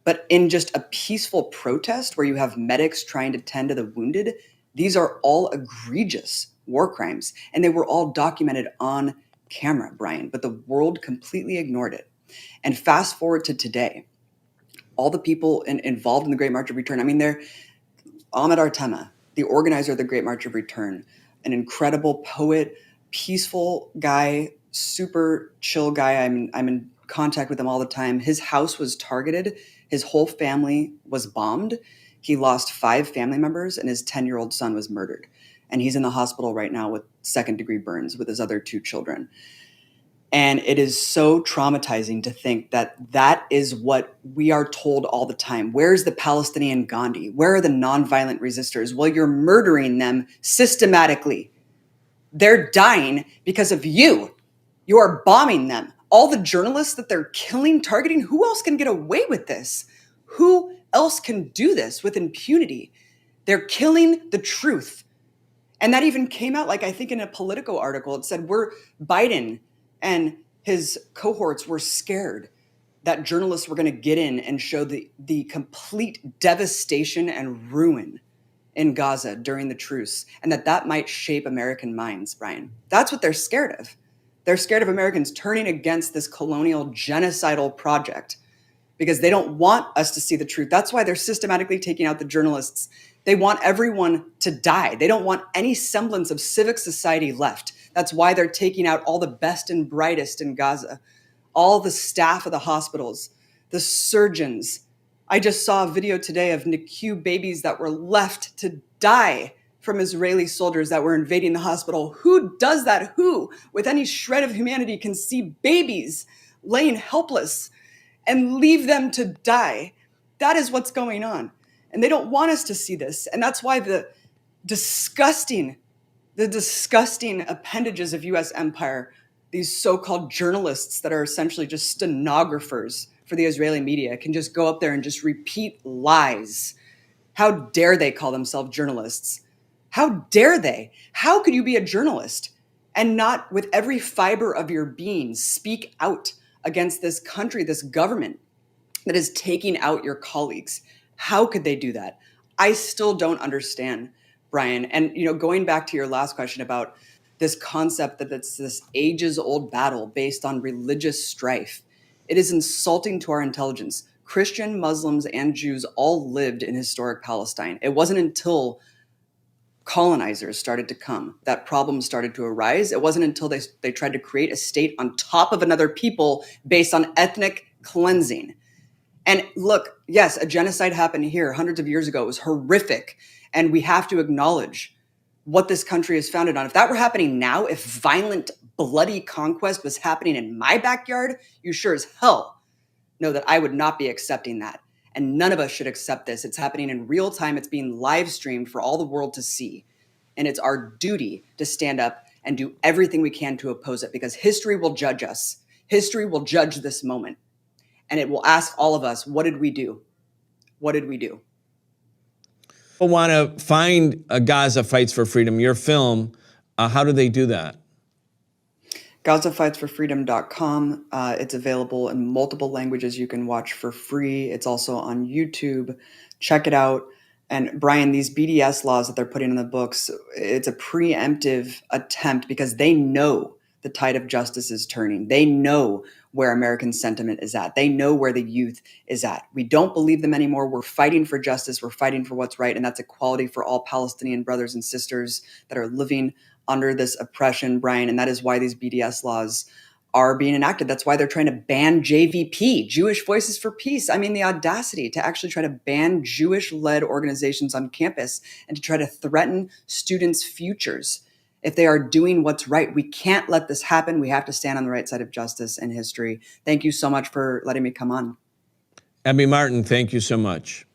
But in just a peaceful protest where you have medics trying to tend to the wounded, these are all egregious war crimes. And they were all documented on camera, Brian, but the world completely ignored it. And fast forward to today, all the people involved in the Great March of Return, I mean, they're Ahmed Artema, the organizer of the Great March of Return, an incredible poet, peaceful guy, super chill guy. I'm in contact with him all the time. His house was targeted. His whole family was bombed. He lost 5 family members, and his 10-year-old son was murdered. And he's in the hospital right now with second-degree burns with his other 2 children. And it is so traumatizing to think that that is what we are told all the time. Where's the Palestinian Gandhi? Where are the nonviolent resistors? Well, you're murdering them systematically. They're dying because of you. You are bombing them. All the journalists that they're killing, targeting, who else can get away with this? Who else can do this with impunity? They're killing the truth. And that even came out, like, I think in a Politico article, it said Biden and his cohorts were scared that journalists were going to get in and show the complete devastation and ruin in Gaza during the truce, and that might shape American minds, Brian. That's what they're scared of. They're scared of Americans turning against this colonial genocidal project because they don't want us to see the truth. That's why they're systematically taking out the journalists. They want everyone to die. They don't want any semblance of civic society left. That's why they're taking out all the best and brightest in Gaza, all the staff of the hospitals, the surgeons. I just saw a video today of NICU babies that were left to die from Israeli soldiers that were invading the hospital. Who does that? Who, with any shred of humanity, can see babies laying helpless and leave them to die? That is what's going on. And they don't want us to see this. And that's why the disgusting appendages of US empire, these so-called journalists that are essentially just stenographers for the Israeli media, can just go up there and just repeat lies. How dare they call themselves journalists? How dare they? How could you be a journalist and not, with every fiber of your being, speak out against this country, this government that is taking out your colleagues? How could they do that? I still don't understand, Brian. And, going back to your last question about this concept that it's this ages old battle based on religious strife, it is insulting to our intelligence. Christian, Muslims, and Jews all lived in historic Palestine. It wasn't until colonizers started to come that problems started to arise. It wasn't until they tried to create a state on top of another people based on ethnic cleansing. And look, yes, a genocide happened here hundreds of years ago. It was horrific. And we have to acknowledge what this country is founded on. If that were happening now, if violent, bloody conquest was happening in my backyard, you sure as hell know that I would not be accepting that. And none of us should accept this. It's happening in real time. It's being live streamed for all the world to see. And it's our duty to stand up and do everything we can to oppose it, because history will judge us. History will judge this moment. And it will ask all of us, what did we do? What did we do? People want to find Gaza Fights for Freedom, your film. How do they do that? GazaFightsForFreedom.com. It's available in multiple languages. You can watch for free. It's also on YouTube. Check it out. And Brian, these BDS laws that they're putting in the books, it's a preemptive attempt because they know the tide of justice is turning. They know where American sentiment is at. They know where the youth is at. We don't believe them anymore. We're fighting for justice. We're fighting for what's right. And that's equality for all Palestinian brothers and sisters that are living under this oppression, Brian. And that is why these BDS laws are being enacted. That's why they're trying to ban JVP, Jewish Voices for Peace. I mean, the audacity to actually try to ban Jewish-led organizations on campus and to try to threaten students' futures if they are doing what's right. We can't let this happen. We have to stand on the right side of justice and history. Thank you so much for letting me come on. Abby Martin, thank you so much.